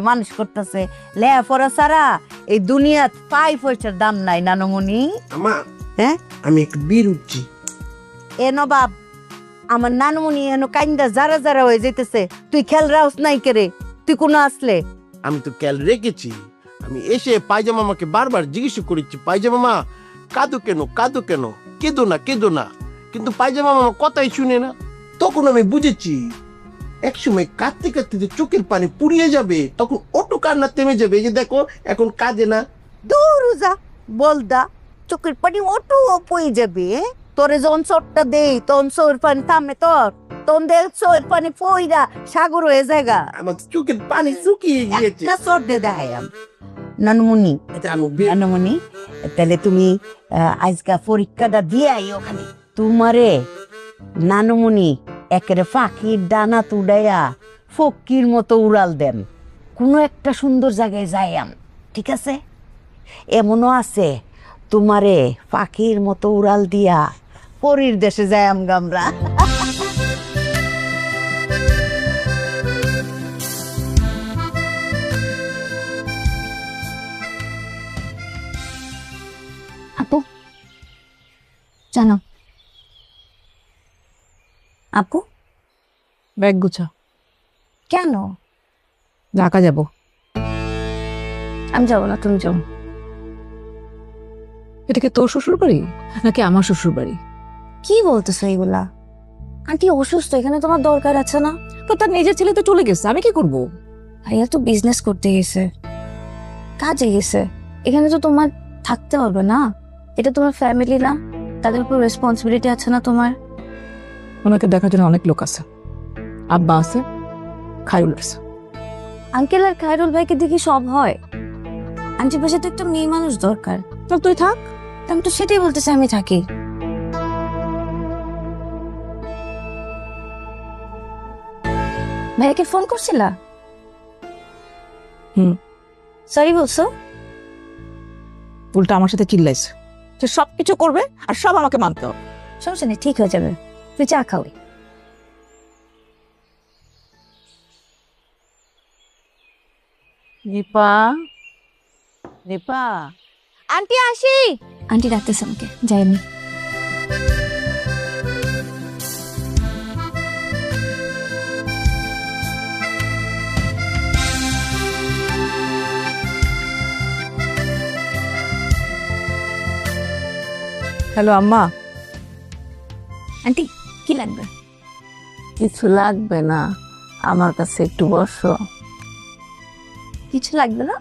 মানুষ করতেছে লেখাপড়া ছাড়া এই দুনিয়াত পাই পয়সার দাম নাই নানুমণি। আমা হ্যাঁ আমি একটু বীর উঠছি। এ নবাব আমার নানুমণি এনো কাইন্দা যারা যারা হয়ে যেতেছে, তুই খেল রাউস নাই কেরে, তুই কোনো আসলে আমি তো খেয়াল রেখেছি। আমি এসে পায়জামা মামাকে বারবার জিজ্ঞেস করেছি, পায়জামা মামা কাঁদো কেন কাঁদো কেন, কেঁদো না কেঁদো না, কিন্তু পায়জামা মামা কথাই শুনে না। তখন আমি বুঝেছি একসময় কাঁদতে কাঁদতে যে চোখের পানি পুড়িয়ে যাবে, তখন অটো কান্না থেমে যাবে। এই যে দেখো এখন কাঁদে না। দূর যা বলদা, চোখের পানি অটো পয়ে যাবে। তোরে যখন চোটটা দেই তখন চোখের পানি থামে তোর, তখন দেখ চোখের পানি পইরা সাগর হয়ে জায়গা। আমার তো চোখের পানি শুকিয়ে গিয়েছে। একটা চোট দে দেখাইম নানুমণি। এটা আমি বীর- নানুমণি তাহলে তুমি আজকা পরীক্ষাটা দিয়ে আই ওখানে। তোমারে নানুমণি একেবারে পাখির ডানা তুড়াইয়া ফকির মতো উড়াল দেন, কোনো একটা সুন্দর জায়গায় যাইয়াম, ঠিক আছে? এমনও আছে তোমারে পাখির মতো উড়াল দিয়া পরীর দেশে যাইয়াম গামরা। আপু জানো, আপু ব্যাগ গুছা, কেন? ঢাকা যাব। আমি যাবো না, তুমি যাও। এটা কি তোর শ্বশুর বাড়ি নাকি আমার শ্বশুর বাড়ি? কি বলতেছো এগুলা? আন্টি অসুস্থ, এখানে তোমার দরকার আছে না? তো তার নিজের ছেলে তো চলে গেছে, আমি কি করব? ভাইয়া তো বিজনেস করতে গেছে, কাজে গেছে, এখানে তো তোমার থাকতে হবে না। এটা তোমার ফ্যামিলি না? তাদের উপর রেসপন্সিবিলিটি আছে না তোমার? ওনাকে দেখার জন্য অনেক লোক আছে, আব্বা আছে, খায়রুল আছে। আঙ্কেল আর খায়রুল ভাইকে দেখি সব হয়। আন্টির পাশে তো একটা মেয়ে মানুষ দরকার। তো তুই থাক। আমি তো সেটাই বলতেছি, আমি থাকি। ভাইয়াকে ফোন করছিলা? হুম। সরি বলছো? উল্টা আমার সাথে চিল্লাইছে, সে সবকিছু করবে আর সব আমাকে মানতে হবে। সমস্যা নেই, ঠিক হয়ে যাবে। তুই চা খাওয়াই। রিপা, রিপা, আন্টি আসি। আন্টি ডাকতেছে আমাকে, যাই আমি। হ্যালো আম্মা। আন্টি কি লাগবে? কিছু লাগবে না, আমার কাছে একটু বসো। কিছু লাগবে না?